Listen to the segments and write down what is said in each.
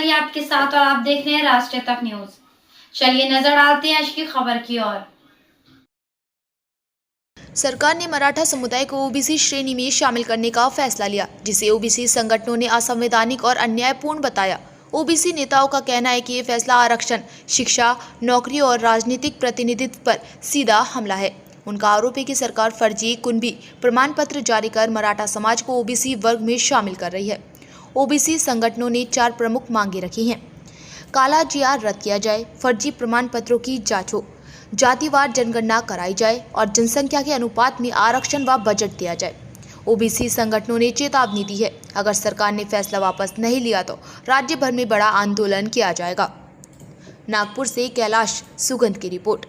वैशाली आपके साथ और आप देख रहे हैं राष्ट्रीय तक न्यूज। चलिए नजर डालते हैं आज की खबर की ओर। सरकार ने मराठा समुदाय को ओबीसी श्रेणी में शामिल करने का फैसला लिया, जिसे ओबीसी संगठनों ने असंवैधानिक और अन्यायपूर्ण बताया। ओबीसी नेताओं का कहना है कि ये फैसला आरक्षण, शिक्षा, नौकरी और राजनीतिक प्रतिनिधित्व पर सीधा हमला है। उनका आरोप है कि सरकार फर्जी कुनबी प्रमाण पत्र जारी कर मराठा समाज को ओबीसी वर्ग में शामिल कर रही है। ओबीसी संगठनों ने 4 प्रमुख मांगे रखी हैं। काला जीआर रद्द किया जाए, फर्जी प्रमाण पत्रों की जांच हो, जातिवार जनगणना कराई जाए और जनसंख्या के अनुपात में आरक्षण व बजट दिया जाए। ओबीसी संगठनों ने चेतावनी दी है, अगर सरकार ने फैसला वापस नहीं लिया तो राज्य भर में बड़ा आंदोलन किया जाएगा। नागपुर से कैलाश सुगंध की रिपोर्ट।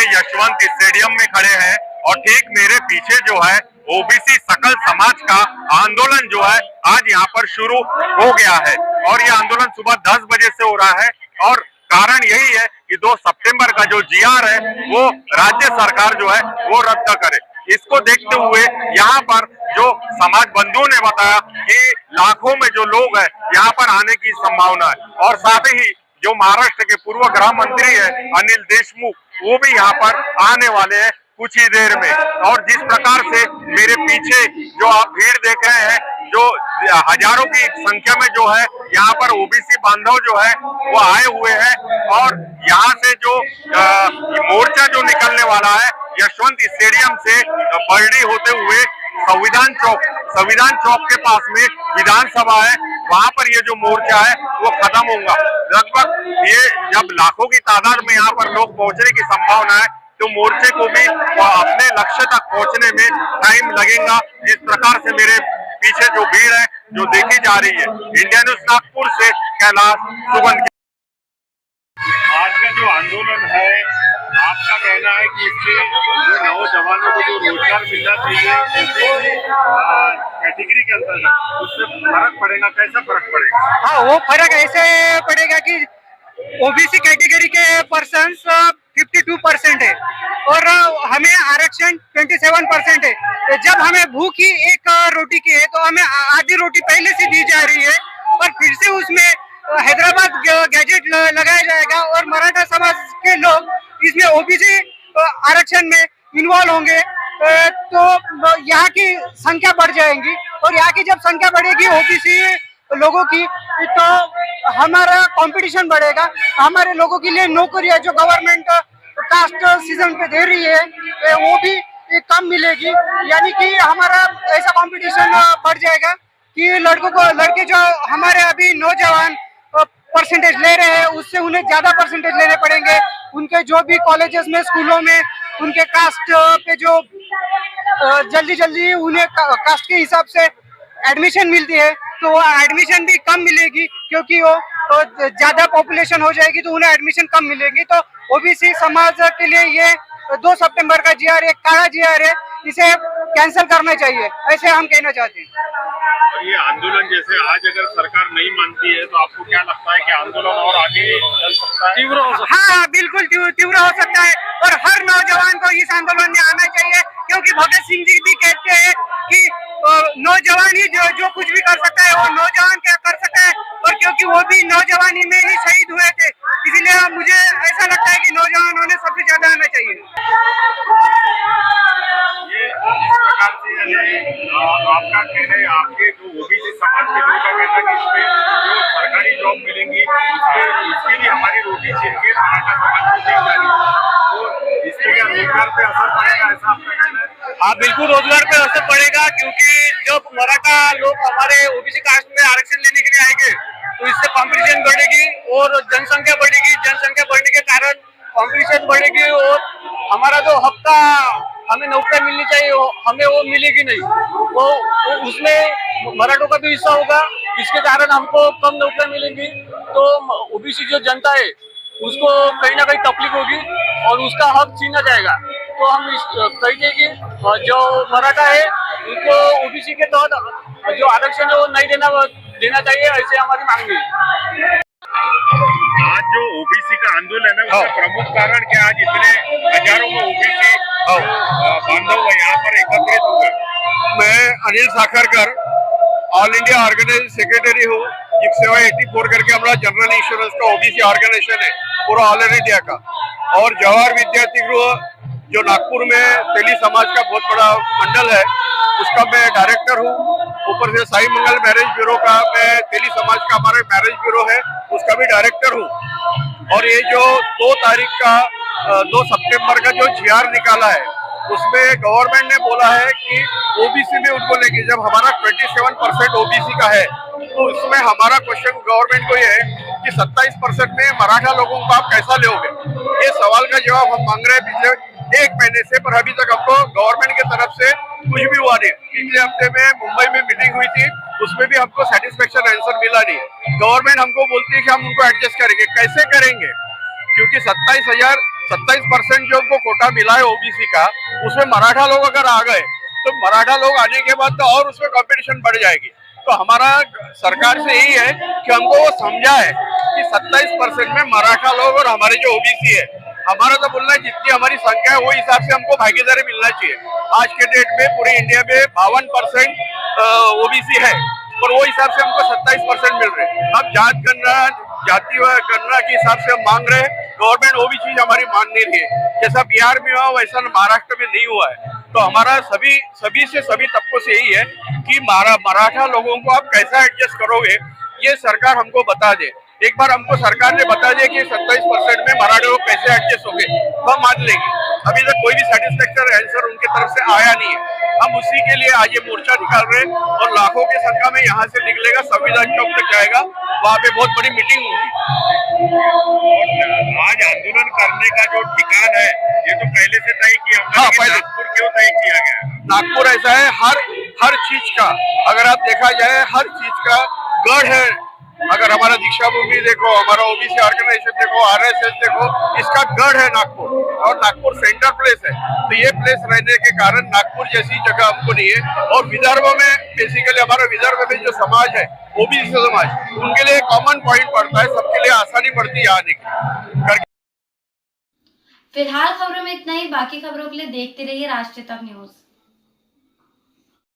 यशवंत स्टेडियम में खड़े हैं और ठीक मेरे पीछे जो है ओबीसी सकल समाज का आंदोलन जो है आज यहाँ पर शुरू हो गया है और ये आंदोलन सुबह 10 बजे से हो रहा है और कारण यही है कि 2 सितंबर का जो जीआर है वो राज्य सरकार जो है वो रद्द करे। इसको देखते हुए यहाँ पर जो समाज बंधुओं ने बताया कि लाखों में जो लोग हैं यहाँ पर आने की संभावना है और साथ ही जो महाराष्ट्र के पूर्व गृह मंत्री है अनिल देशमुख वो भी यहाँ पर आने वाले हैं कुछ ही देर में। और जिस प्रकार से मेरे पीछे जो आप भीड़ देख रहे हैं, जो हजारों की संख्या में जो है यहाँ पर ओबीसी बांधव जो है वो आए हुए हैं और यहाँ से जो मोर्चा जो निकलने वाला है यशवंत स्टेडियम से बरडी होते हुए संविधान चौक के पास में विधानसभा है, वहां पर ये जो मोर्चा है वो खत्म होगा। लगभग ये जब लाखों की तादाद में यहाँ पर लोग पहुंचने की संभावना है तो मोर्चे को भी अपने लक्ष्य तक पहुंचने में टाइम लगेगा। जिस प्रकार से मेरे पीछे जो भीड़ है जो देखी जा रही है। इंडिया न्यूज नागपुर से कैलाश सुगंध। आज का जो आंदोलन है, आपका कहना है कि इससे जो नौजवानों को जो रोजगार मिलना चाहिए कैटेगरी के अंतर्गत उससे फर्क पड़ेगा, कैसा फर्क पड़ेगा? हाँ, वो फर्क ऐसे पड़ेगा कि ओबीसी कैटेगरी के पर्सन्स 52% है और हमें आरक्षण 27% है। जब हमें भूख ही एक रोटी की है तो हमें आधी रोटी पहले से दी जा रही है और फिर से उसमें हैदराबाद गैजेट लगाया जाएगा और मराठा समाज के लोग इसमें ओबीसी आरक्षण में इन्वॉल्व होंगे तो यहाँ की संख्या बढ़ जाएगी और यहाँ की जब संख्या बढ़ेगी ओबीसी लोगों की तो हमारा कंपटीशन बढ़ेगा। हमारे लोगों के लिए नौकरियां जो गवर्नमेंट कास्ट सीजन पे दे रही है वो भी कम मिलेगी, यानी कि हमारा ऐसा कंपटीशन बढ़ जाएगा कि लड़के जो हमारे अभी नौजवान परसेंटेज ले रहे हैं उससे उन्हें ज्यादा परसेंटेज लेने पड़ेंगे। उनके जो भी कॉलेजेस में, स्कूलों में उनके कास्ट पे जो जल्दी उन्हें कास्ट के हिसाब से एडमिशन मिलती है तो वो एडमिशन भी कम मिलेगी क्योंकि वो ज्यादा पॉपुलेशन हो जाएगी तो उन्हें एडमिशन कम मिलेगी। तो ओबीसी समाज के लिए ये 2 सितंबर का जीआर एक काला जीआर है, इसे कैंसिल करना चाहिए, ऐसे हम कहना चाहते हैं। और ये आंदोलन जैसे आज अगर सरकार नहीं मानती है तो आपको क्या लगता है कि आंदोलन और आगे चल सकता है, तीव्र हो सकता है? हाँ, बिल्कुल तीव्र हो सकता है और हर नौजवान को इस आंदोलन में आना चाहिए क्योंकि भगत सिंह जी भी कहते हैं कि नौजवान ही जो कुछ भी कर सकता है वो नौजवान क्या कर सकता है और क्योंकि वो भी नौजवानी में ही शहीद हुए थे, इसलिए मुझे ऐसा लगता है कि नौजवानों ने सबसे ज्यादा आना चाहिए। ये जिस प्रकार से आपका कहना है, आपके जो ओबीसी समाज के लोगों का कहना है कि इसमें जो सरकारी जॉब मिलेंगी उसके लिए हमारी रोटी छीन के मराठा समाज को दी जा रही है, तो इससे क्या रोजगार पे असर पड़ेगा, ऐसा आपका कहना है? हाँ, बिल्कुल रोजगार पे असर पड़ेगा क्योंकि जब मराठा लोग हमारे ओबीसी कास्ट में आरक्षण लेने के लिए आएंगे तो इससे कंपटीशन बढ़ेगी और जनसंख्या बढ़ेगी। जनसंख्या बढ़ने के कारण कंपटीशन बढ़ेगी और हमारा जो हक का हमें नौकरी मिलनी चाहिए हमें वो मिलेगी नहीं, वो उसमें मराठों का भी हिस्सा होगा, इसके कारण हमको कम नौकरी मिलेंगी। तो ओबीसी जो जनता है उसको कहीं ना कहीं तकलीफ होगी और उसका हक छीना जाएगा। तो हम कहते हैं कि जो मराठा है उनको ओबीसी के तहत जो आरक्षण है वो नहीं देना चाहिए, ऐसे हमारी मांग है। आज जो ओबीसी का आंदोलन है उसका प्रमुख कारण क्या, आज इतने हजारों में ओबीसी बांधव यहाँ पर एकत्रित हुए? मैं Anil Sakharkar all India organise secretary हूँ। सेवा 84 करके हमारा जनरल इंश्योरेंस का ओबीसी ऑर्गेनाइजेशन है पूरा ऑल इंडिया का। और जवाहर विद्यार्थी गृह जो नागपुर में तेली समाज का बहुत बड़ा मंडल है उसका मैं डायरेक्टर हूँ। ऊपर से साई मंगल मैरिज ब्यूरो का मैं तेली समाज का हमारा मैरिज ब्यूरो है उसका भी डायरेक्टर हूँ। और ये जो 2 तारीख का 2 सितंबर का जो GR निकाला है उसमें गवर्नमेंट ने बोला है कि ओबीसी में उनको लेके, जब हमारा 27% ओबीसी का है तो इसमें हमारा क्वेश्चन गवर्नमेंट को ये है कि 27% में मराठा लोगों को आप कैसा लोगे। ये सवाल का जवाब हम मांग रहे हैं पिछले 1 महीने से, पर अभी तक हमको गवर्नमेंट की तरफ से कुछ भी हुआ नहीं। पिछले हफ्ते में मुंबई में मीटिंग हुई थी उसमें भी हमको सेटिस्फेक्शन आंसर मिला नहीं। गवर्नमेंट हमको बोलती है कि हम उनको एडजस्ट करेंगे, कैसे करेंगे, क्योंकि 27% जो उनको कोटा मिला है ओबीसी का उसमें मराठा लोग अगर आ गए तो मराठा लोग आने के बाद तो और उसमें कंपटीशन बढ़ जाएगी। तो हमारा सरकार से यही है कि हमको वो समझा है कि 27% में मराठा लोग और हमारे जो ओबीसी है, हमारा तो बोलना है जितनी हमारी संख्या है वो हिसाब से हमको भागीदारी मिलना चाहिए। आज के डेट में पूरे इंडिया में 52% ओबीसी है और वो हिसाब से हमको 27% मिल रहे हैं। अब जाति गणना के हिसाब से हम मांग रहे हैं, गवर्नमेंट वो भी चीज हमारी मान नहीं रही है। जैसा बिहार में हुआ वैसा महाराष्ट्र में नहीं हुआ है। तो हमारा सभी तबकों से यही है कि मराठा लोगों को आप कैसा एडजस्ट करोगे ये सरकार हमको बता दे। एक बार हमको सरकार ने बता दिया कि 27% में मराठा लोग कैसे एडजस्ट होंगे तो हम मान लेंगे। अभी तक कोई भी सेटिस्फैक्टरी आंसर उनकी तरफ से आया नहीं है। हम उसी के लिए आज ये मोर्चा निकाल रहे हैं और लाखों की संख्या में यहाँ से निकलेगा, संविधान चौक तक जाएगा, वहाँ पे बहुत बड़ी मीटिंग होगी। आज आंदोलन करने का जो ठिकाना है ये तो पहले से तय किया हमने। हाँ, पहले नागपुर क्यों तय किया गया? नागपुर ऐसा है हर चीज का, अगर आप देखा जाए हर चीज का गढ़ है। अगर हमारा दीक्षा भूमि देखो, हमारा ओबीसी ऑर्गेनाइजेशन देखो, RSS देखो, इसका गढ़ है नागपुर। और नागपुर सेंटर प्लेस है, तो ये प्लेस रहने के कारण नागपुर जैसी जगह हमको नहीं है। और विदर्भ में बेसिकली हमारा विदर्भ में जो समाज है ओबीसी समाज, उनके लिए कॉमन पॉइंट पड़ता है, सबके लिए आसानी पड़ती है आने की। फिलहाल खबरों में इतना ही। बाकी खबरों के लिए देखते रहिए राष्ट्रीय तक न्यूज।